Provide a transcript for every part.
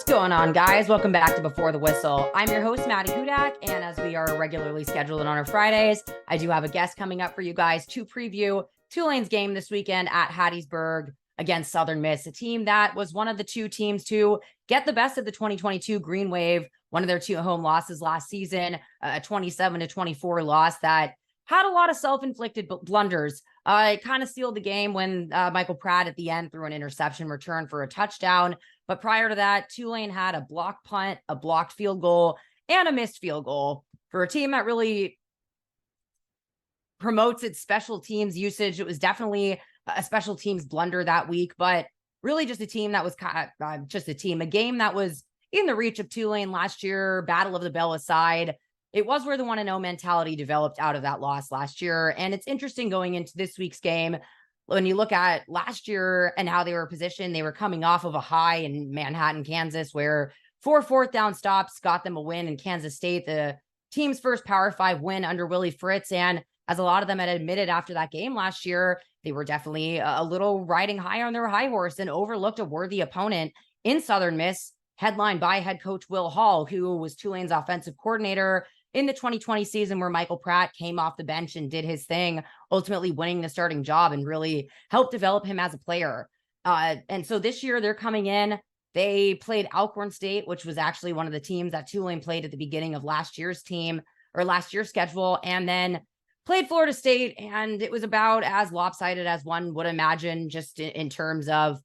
Going on, guys? Welcome back to Before the Whistle. I'm your host, Maddy, and as we are regularly scheduled on our Fridays, I do have a guest coming up for you guys to preview Tulane's game this weekend at Hattiesburg against Southern Miss, a team that was one of the two teams to get the best of the 2022 Green Wave, one of their two home losses last season, a 27-24 loss that had a lot of self-inflicted blunders. It kind of sealed the game when Michael Pratt at the end threw an interception return for a touchdown. But prior to that, Tulane had a blocked punt, a blocked field goal, and a missed field goal for a team that really promotes its special teams usage. It was definitely a special teams blunder that week, but really just a team that was a game that was in the reach of Tulane last year, Battle of the Bell aside. It was where the 1-0 mentality developed out of that loss last year. And it's interesting going into this week's game. When you look at last year and how they were positioned, they were coming off of a high in Manhattan, Kansas, where 4 fourth down stops got them a win in Kansas State, the team's first Power 5 win under Willie Fritz. And as a lot of them had admitted after that game last year, they were definitely a little riding high on their high horse and overlooked a worthy opponent in Southern Miss, headlined by head coach Will Hall, who was Tulane's offensive coordinator in the 2020 season, where Michael Pratt came off the bench and did his thing, ultimately winning the starting job and really helped develop him as a player. And so this year they're coming in. They played Alcorn State, which was actually one of the teams that Tulane played at the beginning of last year's schedule, and then played Florida State. And it was about as lopsided as one would imagine, just in terms of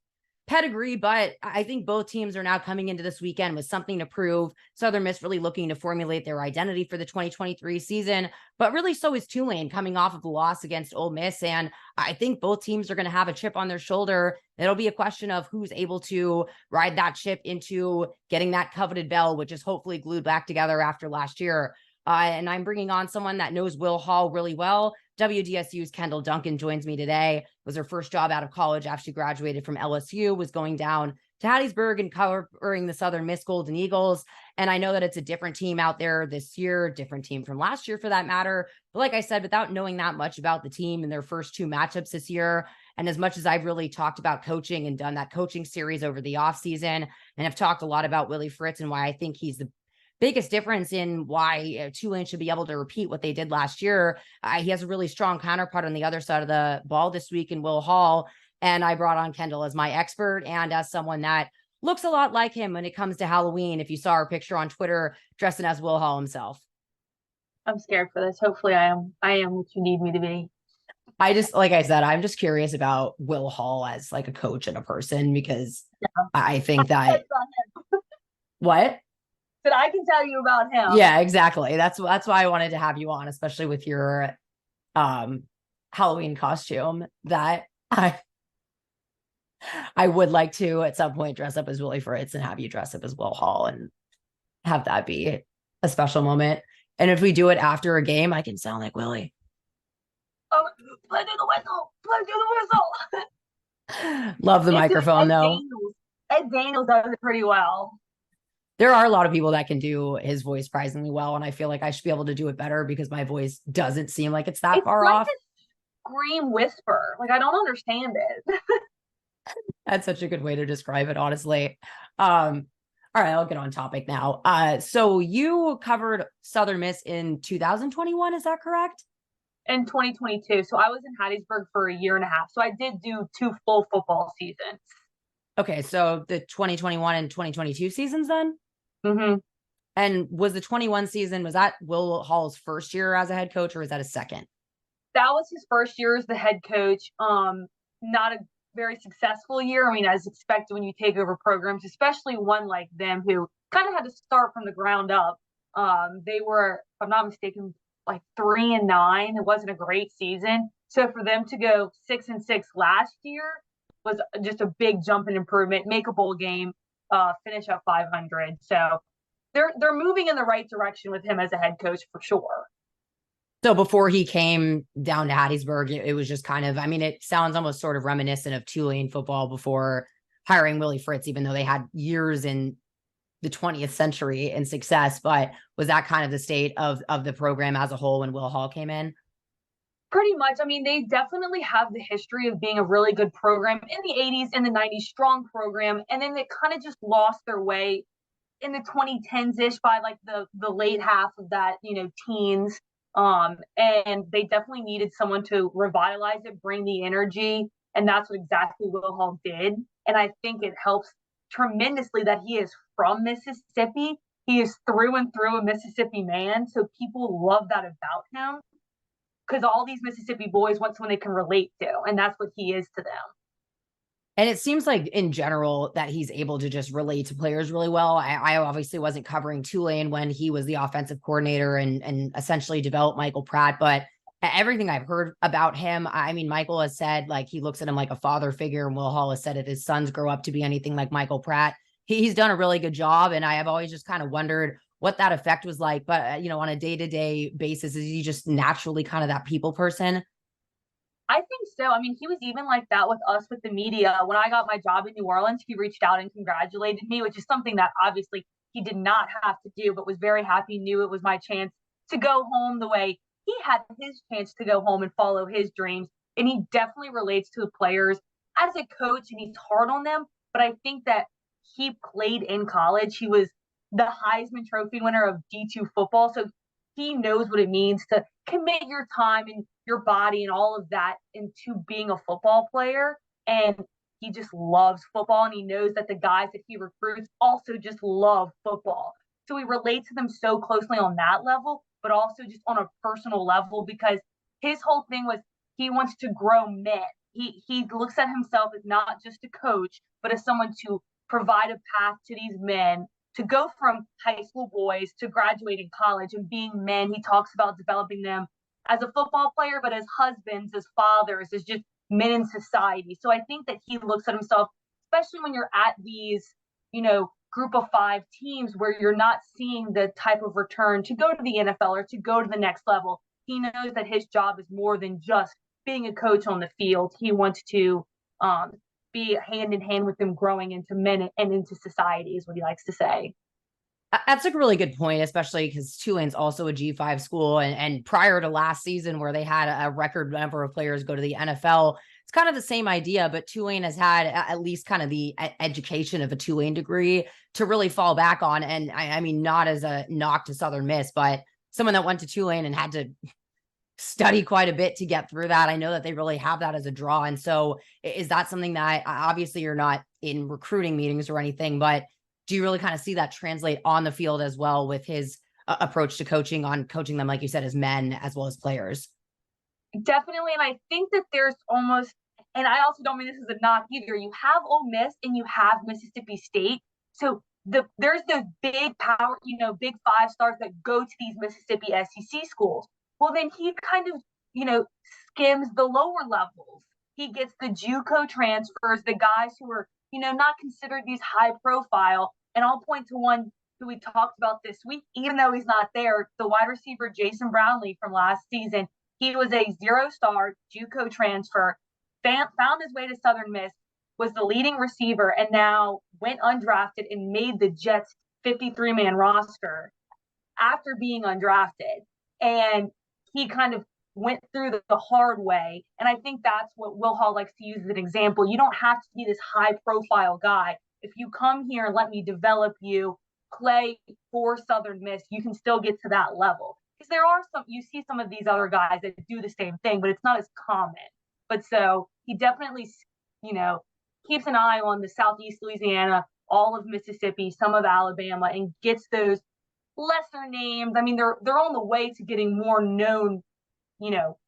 pedigree, but I think both teams are now coming into this weekend with something to prove. Southern Miss really looking to formulate their identity for the 2023 season, but really so is Tulane coming off of the loss against Ole Miss. And I think both teams are going to have a chip on their shoulder. It'll be a question of who's able to ride that chip into getting that coveted bell, which is hopefully glued back together after last year. And I'm bringing on someone that knows Will Hall really well. WDSU's Kendall Duncan joins me today. It was her first job out of college after she graduated from LSU, was going down to Hattiesburg and covering the Southern Miss Golden Eagles. And I know that it's a different team out there this year, different team from last year for that matter. But like I said, without knowing that much about the team and their first two matchups this year, and as much as I've really talked about coaching and done that coaching series over the offseason, and have talked a lot about Willie Fritz and why I think he's the biggest difference in why Tulane should be able to repeat what they did last year. He has a really strong counterpart on the other side of the ball this week in Will Hall. And I brought on Kendall as my expert and as someone that looks a lot like him when it comes to Halloween. If you saw our picture on Twitter, dressing as Will Hall himself. I'm scared for this. Hopefully I am what you need me to be. Like I said, I'm just curious about Will Hall as like a coach and a person, because I think that what? That I can tell you about him. Yeah, exactly. That's why I wanted to have you on, especially with your Halloween costume, that I would like to at some point dress up as Willie Fritz and have you dress up as Will Hall and have that be a special moment. And if we do it after a game, I can sound like Willie. Play through the whistle. Play through the whistle. Love the microphone though. Ed Daniels does it pretty well. There are a lot of people that can do his voice surprisingly well, and I feel like I should be able to do it better because my voice doesn't seem like it's that far off. A scream whisper. Like, I don't understand it. That's such a good way to describe it, honestly. All right, I'll get on topic now. So you covered Southern Miss in 2021, is that correct? In 2022. So I was in Hattiesburg for a year and a half. So I did do 2 full football seasons. Okay, so the 2021 and 2022 seasons then? Mm-hmm. And was the 21 season, was that Will Hall's first year as a head coach, or was that his second? That was his first year as the head coach. Not a very successful year. I mean, as expected when you take over programs, especially one like them who kind of had to start from the ground up. They were, if I'm not mistaken, like 3-9. It wasn't a great season. So for them to go 6-6 last year was just a big jump in improvement, make a bowl game, finish up 500. So they're moving in the right direction with him as a head coach for sure. So before he came down to Hattiesburg, it was just kind of, I mean, it sounds almost sort of reminiscent of Tulane football before hiring Willie Fritz, even though they had years in the 20th century in success. But was that kind of the state of the program as a whole when Will Hall came in? Pretty much. I mean, they definitely have the history of being a really good program in the 80s and the 90s, strong program. And then they kind of just lost their way in the 2010s-ish by like the late half of that, teens. And they definitely needed someone to revitalize it, bring the energy, and that's what exactly Will Hall did. And I think it helps tremendously that he is from Mississippi. He is through and through a Mississippi man, so people love that about him because all these Mississippi boys want someone they can relate to, and that's what he is to them. And it seems like in general that he's able to just relate to players really well. I obviously wasn't covering Tulane when he was the offensive coordinator and essentially developed Michael Pratt, but everything I've heard about him, I mean, Michael has said like he looks at him like a father figure, and Will Hall has said if his sons grow up to be anything like Michael Pratt, he's done a really good job. And I have always just kind of wondered what that effect was like. But, on a day-to-day basis, is he just naturally kind of that people person? I think so. I mean, he was even like that with us with the media. When I got my job in New Orleans, he reached out and congratulated me, which is something that obviously he did not have to do, but was very happy, knew it was my chance to go home the way he had his chance to go home and follow his dreams. And he definitely relates to the players as a coach, and he's hard on them. But I think that he played in college. He was the Heisman Trophy winner of D2 football. So he knows what it means to commit your time and your body and all of that into being a football player. And he just loves football, and he knows that the guys that he recruits also just love football. So he relates to them so closely on that level, but also just on a personal level, because his whole thing was he wants to grow men. He looks at himself as not just a coach, but as someone to provide a path to these men to go from high school boys to graduating college and being men. He talks about developing them as a football player, but as husbands, as fathers, as just men in society. So I think that he looks at himself, especially when you're at these, group of 5 teams where you're not seeing the type of return to go to the NFL or to go to the next level. He knows that his job is more than just being a coach on the field. He wants to be hand in hand with them growing into men and into society, is what he likes to say. That's a really good point, especially because Tulane's also a G5 school. And prior to last season, where they had a record number of players go to the NFL, it's kind of the same idea, but Tulane has had at least kind of the education of a Tulane degree to really fall back on. And I mean, not as a knock to Southern Miss, but someone that went to Tulane and had to study quite a bit to get through that. I know that they really have that as a draw. And so is that something that obviously you're not in recruiting meetings or anything, but do you really kind of see that translate on the field as well with his approach to coaching, on coaching them, like you said, as men as well as players? Definitely. And I think that there's almost, and I also don't mean this as a knock either, you have Ole Miss and you have Mississippi State. So there's those big power, big 5 stars that go to these Mississippi SEC schools. Well, then he kind of, skims the lower levels. He gets the JUCO transfers, the guys who are, not considered these high profile. And I'll point to one who we talked about this week, even though he's not there, the wide receiver Jason Brownlee from last season. He was a 0-star JUCO transfer, found his way to Southern Miss, was the leading receiver, and now went undrafted and made the Jets 53-man roster after being undrafted. And he kind of went through the hard way. And I think that's what Will Hall likes to use as an example. You don't have to be this high profile guy. If you come here and let me develop you, play for Southern Miss, you can still get to that level. Because there are you see some of these other guys that do the same thing, but it's not as common. But so he definitely, keeps an eye on the Southeast Louisiana, all of Mississippi, some of Alabama, and gets those lesser names. I mean, they're on the way to getting more known,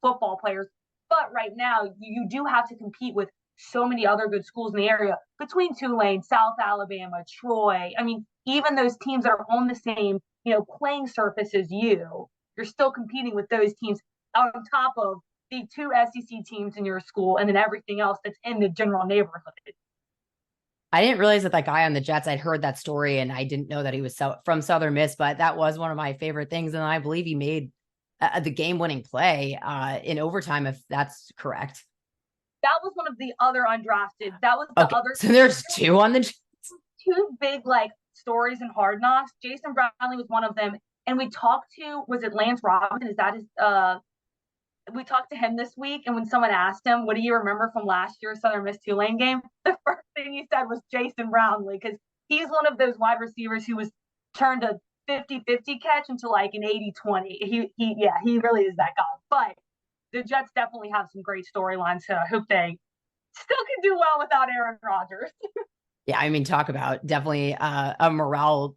football players. But right now, you do have to compete with so many other good schools in the area between Tulane, South Alabama, Troy. I mean, even those teams that are on the same, playing surface as you're still competing with those teams on top of the 2 SEC teams in your school and then everything else that's in the general neighborhood. I didn't realize that guy on the Jets, I'd heard that story and I didn't know that he was from Southern Miss, but that was one of my favorite things. And I believe he made the game-winning play in overtime, if that's correct. That was one of the other undrafted. That was the other. So there's 2 on the Jets. 2 big stories in Hard Knocks. Jason Brownlee was one of them. And we talked to, was it Lance Robinson? Is that his, we talked to him this week. And when someone asked him, what do you remember from last year's Southern Miss Tulane game? The first thing he said was Jason Brownlee, because he's one of those wide receivers who was turned a 50-50 catch into like an 80-20. He really is that guy. But the Jets definitely have some great storylines. So I hope they still can do well without Aaron Rodgers. Yeah, I mean, talk about definitely a morale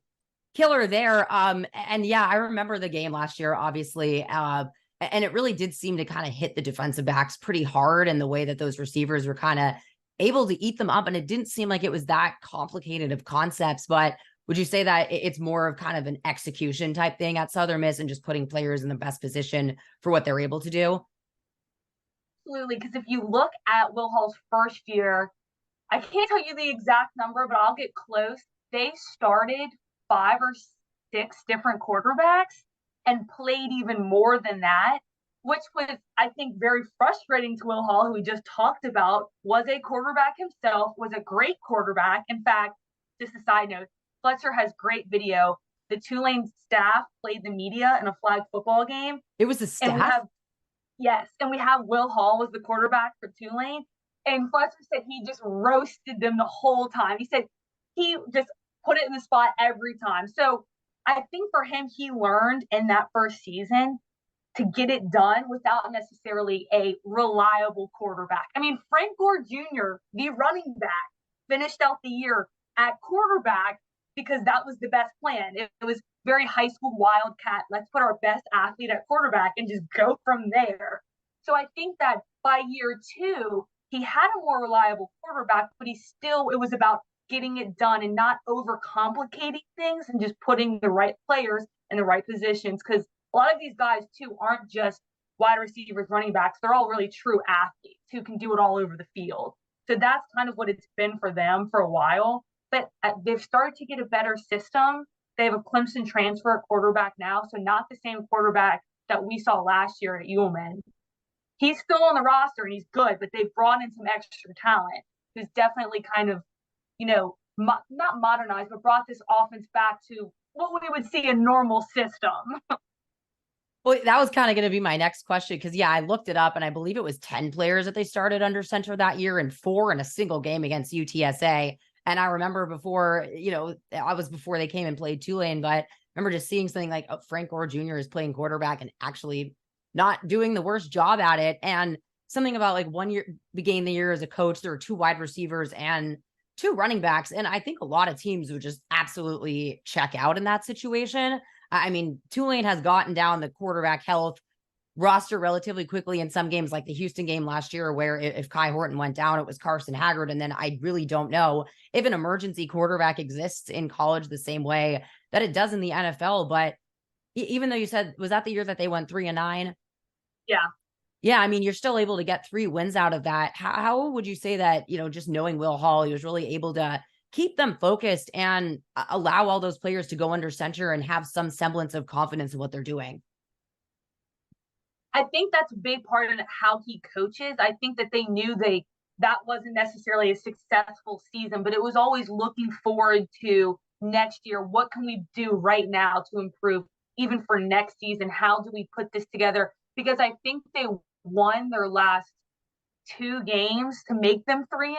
killer there. And yeah, I remember the game last year, obviously. And it really did seem to kind of hit the defensive backs pretty hard, and the way that those receivers were kind of able to eat them up. And it didn't seem like it was that complicated of concepts. But would you say that it's more of kind of an execution type thing at Southern Miss and just putting players in the best position for what they're able to do? Absolutely. Because if you look at Will Hall's first year, I can't tell you the exact number, but I'll get close. They started 5 or 6 different quarterbacks and played even more than that, which was, I think, very frustrating to Will Hall, who we just talked about, was a quarterback himself, was a great quarterback. In fact, just a side note, Fletcher has great video. The Tulane staff played the media in a flag football game. It was the staff? And we have Will Hall was the quarterback for Tulane. And Fletcher said he just roasted them the whole time. He said he just put it in the spot every time. So I think for him, he learned in that first season to get it done without necessarily a reliable quarterback. I mean, Frank Gore Jr., the running back, finished out the year at quarterback because that was the best plan. It was very high school wildcat. Let's put our best athlete at quarterback and just go from there. So I think that by year 2, he had a more reliable quarterback, but it was about getting it done and not overcomplicating things and just putting the right players in the right positions. Because a lot of these guys, too, aren't just wide receivers, running backs. They're all really true athletes who can do it all over the field. So that's kind of what it's been for them for a while. But they've started to get a better system. They have a Clemson transfer at quarterback now, so not the same quarterback that we saw last year at Ullman. He's still on the roster and he's good, but they've brought in some extra talent who's definitely kind of, not modernized, but brought this offense back to what we would see a normal system. Well, that was kind of going to be my next question, because, yeah, I looked it up and I believe it was 10 players that they started under center that year and 4 in a single game against UTSA. And I remember before they came and played Tulane, but I remember just seeing something like Frank Gore Jr. is playing quarterback and actually not doing the worst job at it. And something about like 1 year, beginning the year as a coach, there were 2 wide receivers and 2 running backs. And I think a lot of teams would just absolutely check out in that situation. I mean, Tulane has gotten down the quarterback health roster relatively quickly in some games, like the Houston game last year, where if Kai Horton went down, it was Carson Haggard. And then I really don't know if an emergency quarterback exists in college the same way that it does in the NFL. But even though you said, was that the year that they went 3-9? Yeah. Yeah. I mean, you're still able to get 3 wins out of that. How would you say that, just knowing Will Hall, he was really able to keep them focused and allow all those players to go under center and have some semblance of confidence in what they're doing? I think that's a big part of how he coaches. I think that they knew that wasn't necessarily a successful season, but it was always looking forward to next year. What can we do right now to improve even for next season? How do we put this together? Because I think they won their last 2 games to make them 3-9.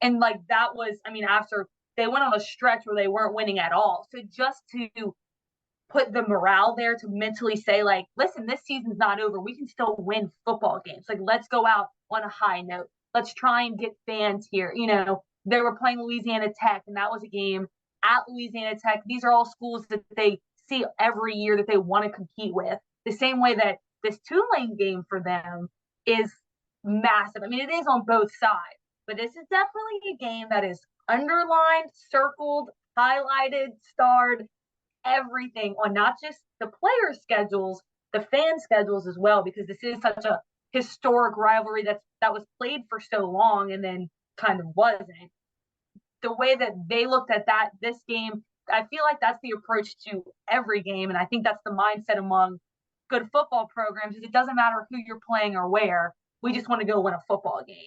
And like that was, I mean, after they went on a stretch where they weren't winning at all. So just to put the morale there to mentally say, like, listen, this season's not over. We can still win football games. Like, let's go out on a high note. Let's try and get fans here. They were playing Louisiana Tech, and that was a game at Louisiana Tech. These are all schools that they see every year that they want to compete with. The same way that this Tulane game for them is massive. I mean, it is on both sides, but this is definitely a game that is underlined, circled, highlighted, starred, everything on not just the player schedules, the fan schedules as well, because this is such a historic rivalry that was played for so long and then kind of wasn't. The way that they looked at this game, I feel like that's the approach to every game, and I think that's the mindset among good football programs. Is it doesn't matter who you're playing or where, we just want to go win a football game.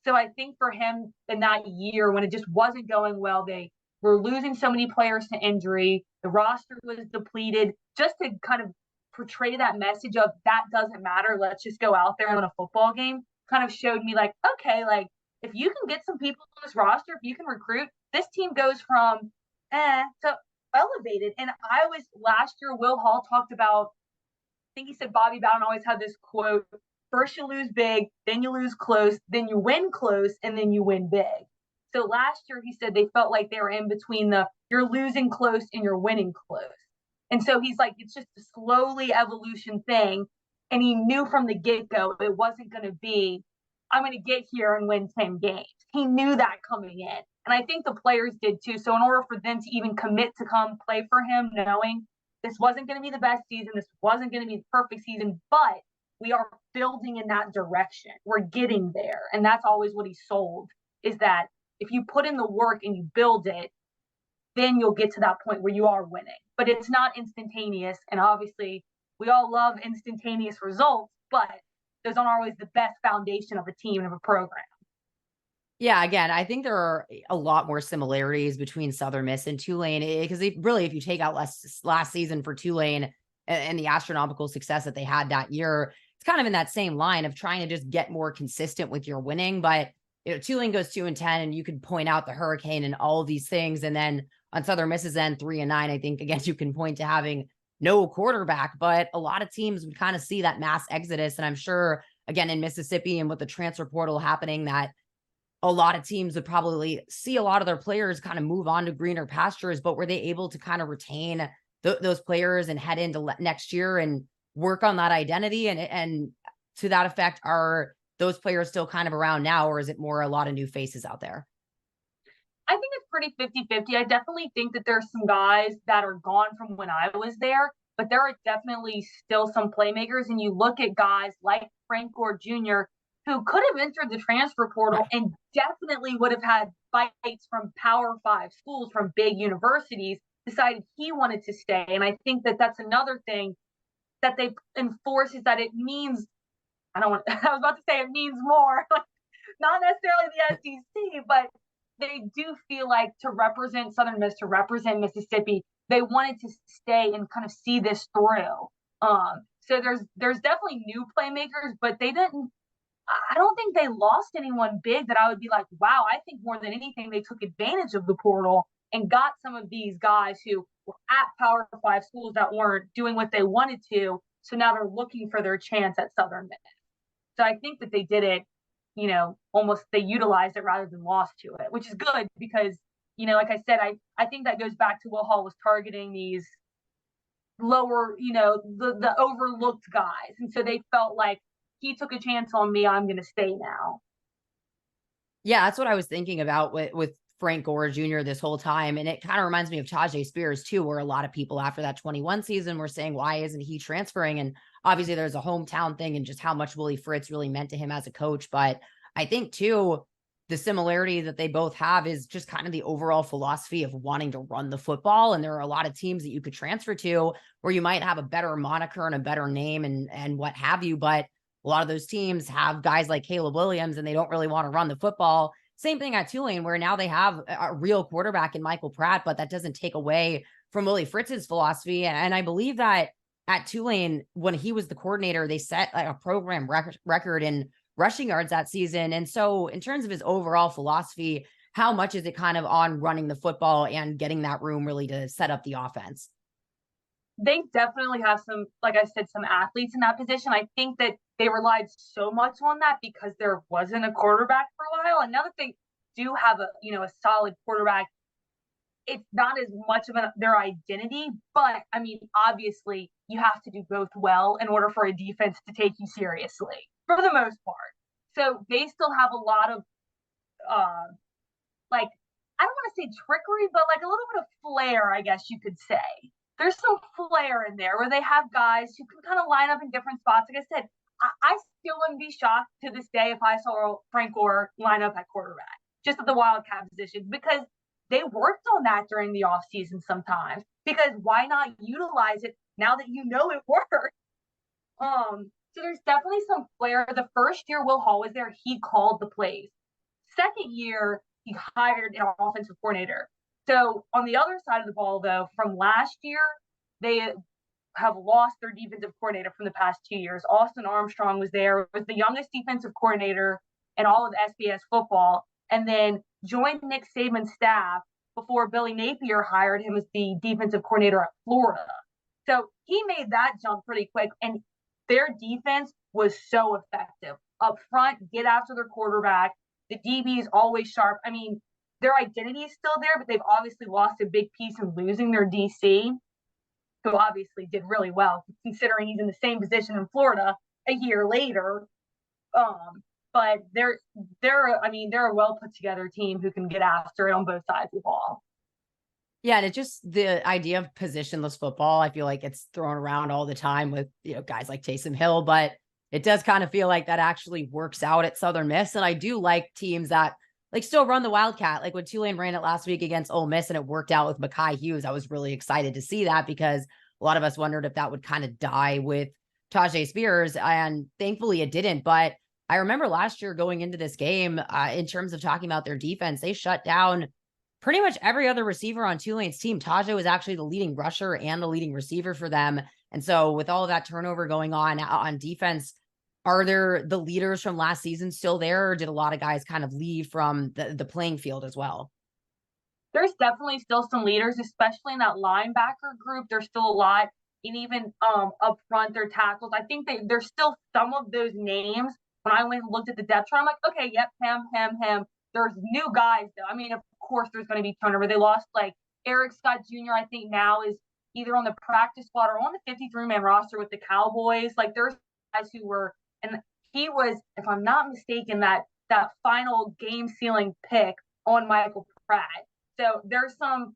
So I think for him in that year when it just wasn't going well, they were losing so many players to injury. The roster was depleted. Just to kind of portray that message of that doesn't matter. Let's just go out there and win a football game kind of showed me like, okay, like if you can get some people on this roster, if you can recruit, this team goes from to elevated. And I was last year, Will Hall talked about, I think he said Bobby Bowden always had this quote: first you lose big, then you lose close, then you win close, and then you win big. So last year he said they felt like they were in between the you're losing close and you're winning close. And so he's like, it's just a slowly evolution thing. And he knew from the get-go it wasn't going to be, I'm going to get here and win 10 games. He knew that coming in. And I think the players did too. So in order for them to even commit to come play for him, knowing this wasn't going to be the best season, this wasn't going to be the perfect season, but we are building in that direction. We're getting there. And that's always what he sold, is that if you put in the work and you build it, then you'll get to that point where you are winning. But it's not instantaneous. And obviously, we all love instantaneous results, but those aren't always the best foundation of a team and of a program. Yeah, again, I think there are a lot more similarities between Southern Miss and Tulane, because really, if you take out last season for Tulane and the astronomical success that they had that year, it's kind of in that same line of trying to just get more consistent with your winning. But Tulane goes 2-10, and you can point out the hurricane and all of these things, and then on Southern Miss's end, 3-9. I think again you can point to having no quarterback, but a lot of teams would kind of see that mass exodus, and I'm sure again in Mississippi and with the transfer portal happening, that a lot of teams would probably see a lot of their players kind of move on to greener pastures. But were they able to kind of retain those players and head into next year and work on that identity? And to that effect, are those players still kind of around now, or is it more a lot of new faces out there? I think it's pretty 50-50. I definitely think that there's some guys that are gone from when I was there, but there are definitely still some playmakers. And you look at guys like Frank Gore Jr., who could have entered the transfer portal and definitely would have had bites from Power 5 schools, from big universities, decided he wanted to stay. And I think that that's another thing that they enforce, is that it means, I was about to say it means more, not necessarily the SEC, but they do feel like to represent Southern Miss, to represent Mississippi, they wanted to stay and kind of see this through. So there's definitely new playmakers, but I don't think they lost anyone big that I would be like, wow. I think more than anything, they took advantage of the portal and got some of these guys who were at Power 5 schools that weren't doing what they wanted to. So now they're looking for their chance at Southern Miss. So I think that they did it, almost they utilized it rather than lost to it, which is good because, like I said, I think that goes back to Will Hall was targeting these lower, the overlooked guys. And so they felt like, he took a chance on me, I'm going to stay now. Yeah, that's what I was thinking about with Frank Gore Jr. this whole time. And it kind of reminds me of Tajay Spears too, where a lot of people after that 21 season were saying, why isn't he transferring? And obviously there's a hometown thing and just how much Willie Fritz really meant to him as a coach. But I think too, the similarity that they both have is just kind of the overall philosophy of wanting to run the football. And there are a lot of teams that you could transfer to where you might have a better moniker and a better name and what have you. But a lot of those teams have guys like Caleb Williams and they don't really want to run the football. Same thing at Tulane, where now they have a real quarterback in Michael Pratt, but that doesn't take away from Willie Fritz's philosophy. And I believe that at Tulane, when he was the coordinator, they set like a program record in rushing yards that season. And so in terms of his overall philosophy, how much is it kind of on running the football and getting that room really to set up the offense? They definitely have some, like I said, some athletes in that position. I think that they relied so much on that because there wasn't a quarterback for a while. And now that they do have a solid quarterback, it's not as much of their identity. But I mean, obviously, you have to do both well in order for a defense to take you seriously, for the most part. So they still have a lot of like, I don't want to say trickery, but like a little bit of flair, I guess you could say. There's some flair in there where they have guys who can kind of line up in different spots. Like I said, I still wouldn't be shocked to this day if I saw Frank Gore line up at quarterback, just at the Wildcat position, because they worked on that during the offseason sometimes. Because why not utilize it now that you know it worked? So there's definitely some flair. The first year Will Hall was there, he called the plays. Second year, he hired an offensive coordinator. So on the other side of the ball, though, from last year, they have lost their defensive coordinator from the past 2 years. Austin Armstrong was there, was the youngest defensive coordinator in all of SBS football, and then joined Nick Saban's staff before Billy Napier hired him as the defensive coordinator at Florida. So he made that jump pretty quick, and their defense was so effective. Up front, get after their quarterback. The DB is always sharp. I mean, their identity is still there, but they've obviously lost a big piece in losing their DC, who obviously did really well, considering he's in the same position in Florida a year later. But they're a well put together team who can get after it on both sides of the ball. Yeah, and it's just the idea of positionless football. I feel like it's thrown around all the time with, guys like Taysom Hill, but it does kind of feel like that actually works out at Southern Miss. And I do like teams that like still run the Wildcat. Like when Tulane ran it last week against Ole Miss and it worked out with Mekhi Hughes, I was really excited to see that because a lot of us wondered if that would kind of die with Tajay Spears, and thankfully it didn't. But I remember last year going into this game, in terms of talking about their defense, they shut down pretty much every other receiver on Tulane's team. Tajay was actually the leading rusher and the leading receiver for them. And so with all of that turnover going on defense, are there the leaders from last season still there, or did a lot of guys kind of leave from the playing field as well? There's definitely still some leaders, especially in that linebacker group. There's still a lot. And even up front, their tackles. I think there's still some of those names. When I went and looked at the depth chart, I'm like, okay, yep, him. There's new guys, though. I mean, of course, there's going to be turnover. They lost, like, Eric Scott Jr., I think now is either on the practice squad or on the 53-man roster with the Cowboys. Like, there's guys who were – and he was, if I'm not mistaken, that final game-sealing pick on Michael Pratt. So there's some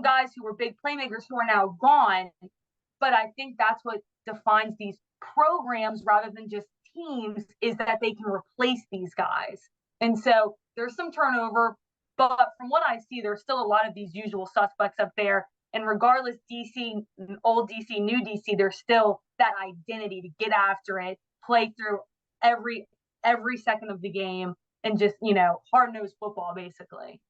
guys who were big playmakers who are now gone, but I think that's what defines these programs rather than just teams, is that they can replace these guys. And so there's some turnover, but from what I see, there's still a lot of these usual suspects up there. And regardless, DC, old DC, new DC, there's still that identity to get after it, play through every second of the game, and just, hard-nosed football, basically.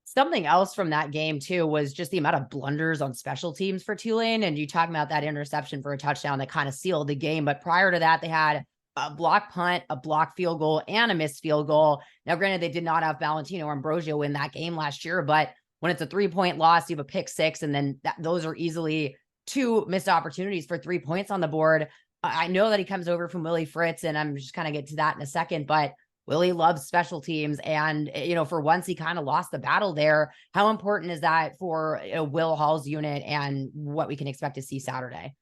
Something else from that game, too, was just the amount of blunders on special teams for Tulane. And you talk about that interception for a touchdown that kind of sealed the game. But prior to that, they had a block punt, a block field goal, and a missed field goal. Now, granted, they did not have Valentino Ambrosio in that game last year, but when it's a 3-point loss, you have a pick six, and then those are easily 2 missed opportunities for 3 points on the board. I know that he comes over from Willie Fritz, and I'm just kind of get to that in a second, but Willie loves special teams. And, for once he kind of lost the battle there. How important is that for Will Hall's unit and what we can expect to see Saturday?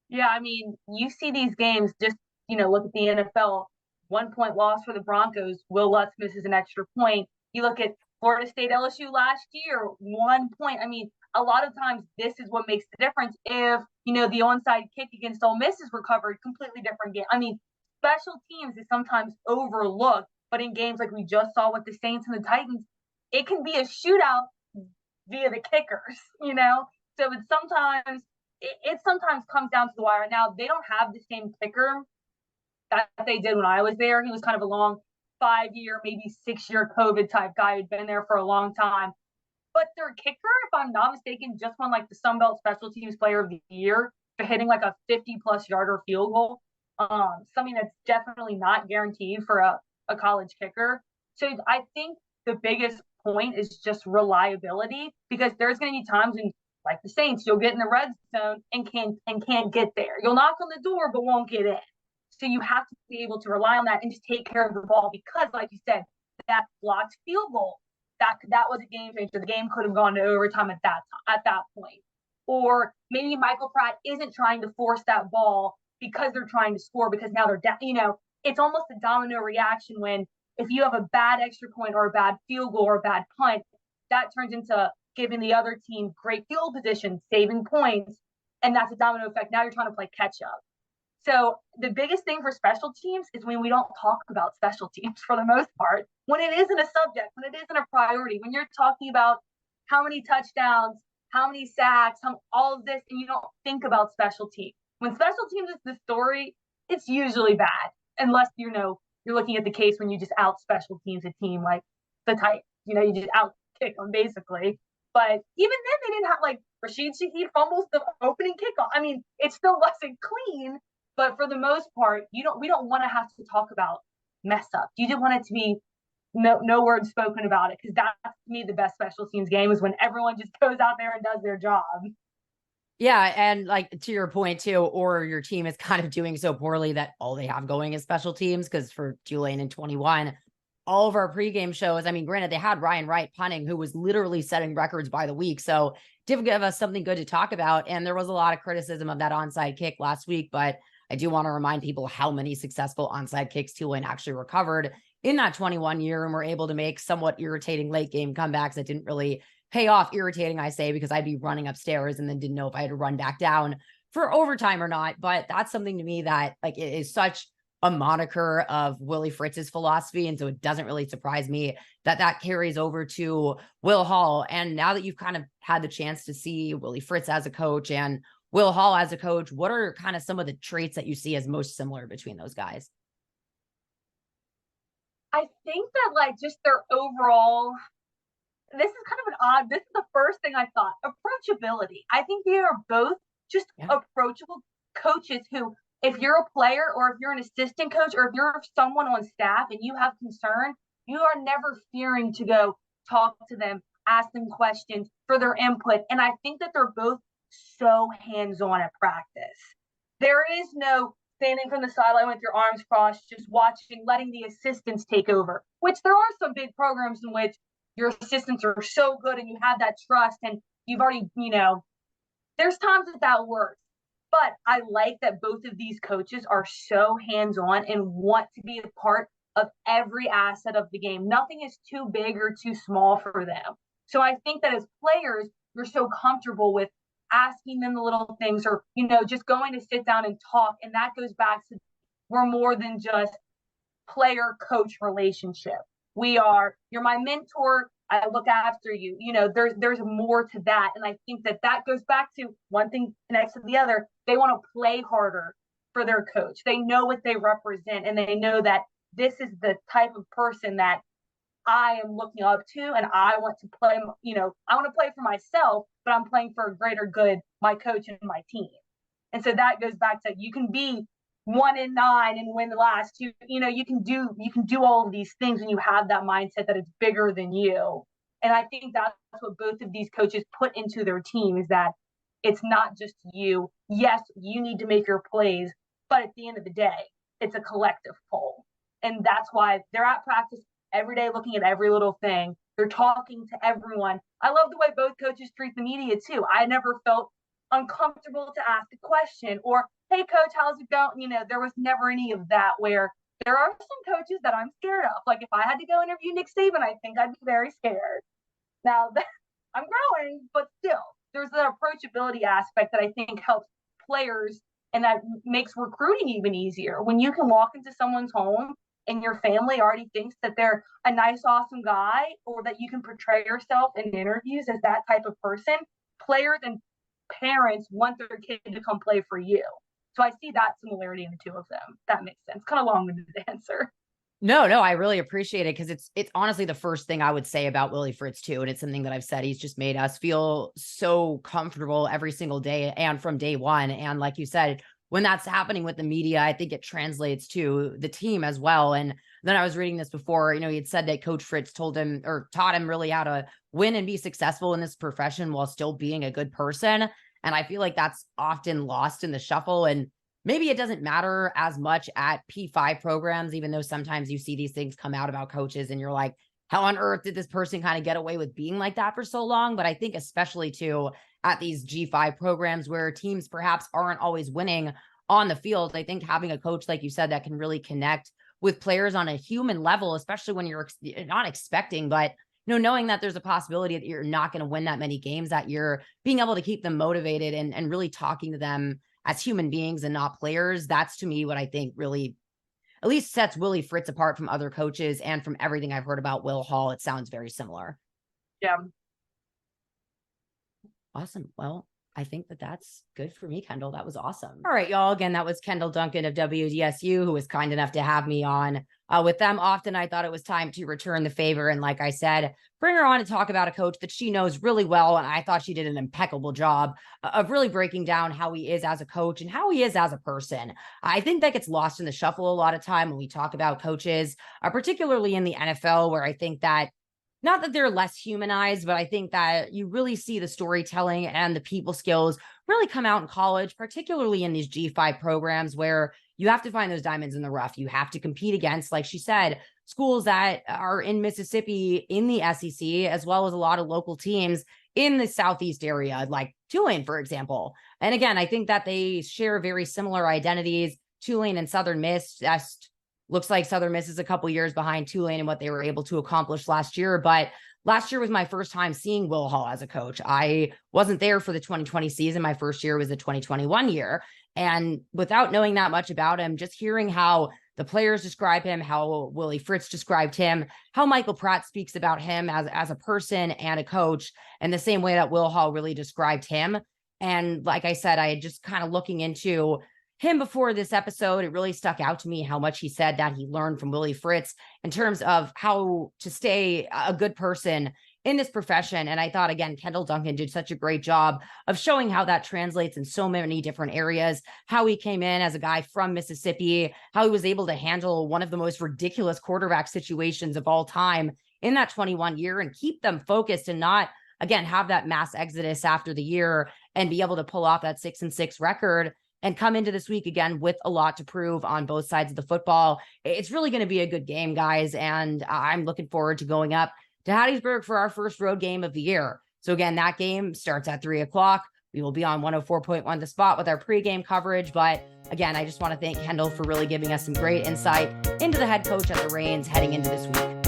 Yeah, I mean, you see these games, just, look at the NFL, 1-point loss for the Broncos. Will Lutz misses an extra point. You look at Florida State LSU last year, 1 point. I mean, a lot of times this is what makes the difference. If, the onside kick against Ole Miss is recovered, completely different game. I mean, special teams is sometimes overlooked, but in games like we just saw with the Saints and the Titans, it can be a shootout via the kickers, So it sometimes comes down to the wire. Now, they don't have the same kicker that they did when I was there. He was kind of a long 5-year, maybe 6-year COVID type guy who'd been there for a long time. But their kicker, if I'm not mistaken, just won like the Sun Belt Special Teams Player of the Year for hitting like a 50-plus yarder field goal. Something that's definitely not guaranteed for a college kicker. So I think the biggest point is just reliability, because there's going to be times when, like the Saints, you'll get in the red zone and can't get there. You'll knock on the door, but won't get in. So you have to be able to rely on that and just take care of the ball, because, like you said, that blocked field goal, that was a game changer. The game could have gone to overtime at that point. Or maybe Michael Pratt isn't trying to force that ball because they're trying to score, because now they're down. It's almost a domino reaction when, if you have a bad extra point or a bad field goal or a bad punt, that turns into giving the other team great field position, saving points, and that's a domino effect. Now you're trying to play catch up. So the biggest thing for special teams is when we don't talk about special teams for the most part, when it isn't a subject, when it isn't a priority, when you're talking about how many touchdowns, how many sacks, all of this, and you don't think about special teams. When special teams is the story, it's usually bad, unless, you're looking at the case when you just out special teams a team like the Titans. You just out kick them basically. But even then, they didn't have, like, Rashid Shaheed fumbles the opening kickoff. I mean, it still wasn't clean, but for the most part, we don't want to have to talk about mess up. You just want it to be no words spoken about it, because that's to me the best special teams game is when everyone just goes out there and does their job. Yeah. And like to your point too, or your team is kind of doing so poorly that all they have going is special teams. Cause for Tulane in 21, all of our pregame shows, I mean, granted, they had Ryan Wright punting, who was literally setting records by the week. So did give us something good to talk about. And there was a lot of criticism of that onside kick last week, but I do want to remind people how many successful onside kicks Tulane actually recovered in that 21 year and were able to make somewhat irritating late game comebacks that didn't really pay off. Irritating, I say, because I'd be running upstairs and then didn't know if I had to run back down for overtime or not. But that's something to me that like it is such a moniker of Willie Fritz's philosophy. And so it doesn't really surprise me that that carries over to Will Hall. And now that you've kind of had the chance to see Willie Fritz as a coach and Will Hall as a coach, what are kind of some of the traits that you see as most similar between those guys? I think that like just their overall, this is kind of an odd, this is the first thing I thought, approachability. I think they are both just approachable coaches who, if you're a player or if you're an assistant coach or if you're someone on staff and you have concern, you are never fearing to go talk to them, ask them questions for their input. And I think that they're both so hands-on at practice. There is no standing from the sideline with your arms crossed, just watching, letting the assistants take over, which there are some big programs in which your assistants are so good and you have that trust and you've already, there's times that works. But I like that both of these coaches are so hands-on and want to be a part of every asset of the game. Nothing is too big or too small for them. So I think that as players, you're so comfortable with asking them the little things or, just going to sit down and talk. And that goes back to we're more than just player-coach relationship. You're my mentor. I look after you. There's more to that. And I think that goes back to one thing next to the other. They want to play harder for their coach. They know what they represent and they know that this is the type of person that I am looking up to and I want to play, I want to play for myself, but I'm playing for a greater good, my coach and my team. And so that goes back to you can be 1-9 and win the last two. You can do all of these things when you have that mindset that it's bigger than you. And I think that's what both of these coaches put into their team is that it's not just you. Yes, you need to make your plays, but at the end of the day, it's a collective whole. And that's why they're at practice every day looking at every little thing. They're talking to everyone. I love the way both coaches treat the media too. I never felt uncomfortable to ask a question or, hey, coach, how's it going? There was never any of that where there are some coaches that I'm scared of. Like if I had to go interview Nick Saban, I think I'd be very scared. Now, I'm growing, but still, there's an approachability aspect that I think helps players and that makes recruiting even easier. When you can walk into someone's home and your family already thinks that they're a nice, awesome guy or that you can portray yourself in interviews as that type of person, players and parents want their kid to come play for you. So I see that similarity in the two of them. That makes sense. Kind of long-winded answer. No, I really appreciate it because it's honestly the first thing I would say about Willie Fritz too. And it's something that I've said. He's just made us feel so comfortable every single day and from day one. And like you said, when that's happening with the media, I think it translates to the team as well. And then I was reading this before, he had said that Coach Fritz told him or taught him really how to win and be successful in this profession while still being a good person. And I feel like that's often lost in the shuffle. And maybe it doesn't matter as much at P5 programs, even though sometimes you see these things come out about coaches and you're like, how on earth did this person kind of get away with being like that for so long? But I think especially too at these G5 programs where teams perhaps aren't always winning on the field, I think having a coach, like you said, that can really connect with players on a human level, especially when you're not expecting, but knowing that there's a possibility that you're not going to win that many games that year, being able to keep them motivated and really talking to them as human beings and not players. That's to me what I think really at least sets Willie Fritz apart from other coaches. And from everything I've heard about Will Hall, it sounds very similar. Yeah. Awesome. Well, I think that's good for me, Kendall. That was awesome. All right, y'all. Again, that was Kendall Duncan of WDSU, who was kind enough to have me on with them often. I thought it was time to return the favor. And like I said, bring her on to talk about a coach that she knows really well. And I thought she did an impeccable job of really breaking down how he is as a coach and how he is as a person. I think that gets lost in the shuffle a lot of time when we talk about coaches, particularly in the NFL, where I think that not that they're less humanized, but I think that you really see the storytelling and the people skills really come out in college, particularly in these G5 programs where you have to find those diamonds in the rough. You have to compete against, like she said, schools that are in Mississippi in the SEC, as well as a lot of local teams in the Southeast area, like Tulane, for example. And again, I think that they share very similar identities. Tulane and Southern Miss, just looks like Southern Miss is a couple years behind Tulane and what they were able to accomplish last year. But last year was my first time seeing Will Hall as a coach. I wasn't there for the 2020 season. My first year was the 2021 year. And without knowing that much about him, just hearing how the players describe him, how Willie Fritz described him, how Michael Pratt speaks about him as a person and a coach, and the same way that Will Hall really described him. And like I said, I had just kind of looking into him before this episode, it really stuck out to me how much he said that he learned from Willie Fritz in terms of how to stay a good person in this profession. And I thought, again, Kendall Duncan did such a great job of showing how that translates in so many different areas, how he came in as a guy from Mississippi, how he was able to handle one of the most ridiculous quarterback situations of all time in that 21 year and keep them focused and not, again, have that mass exodus after the year and be able to pull off that 6-6 record and come into this week again with a lot to prove on both sides of the football. It's really going to be a good game, guys. And I'm looking forward to going up to Hattiesburg for our first road game of the year. So again, that game starts at 3:00. We will be on 104.1 The Spot with our pregame coverage. But again, I just want to thank Kendall for really giving us some great insight into the head coach at the reins heading into this week.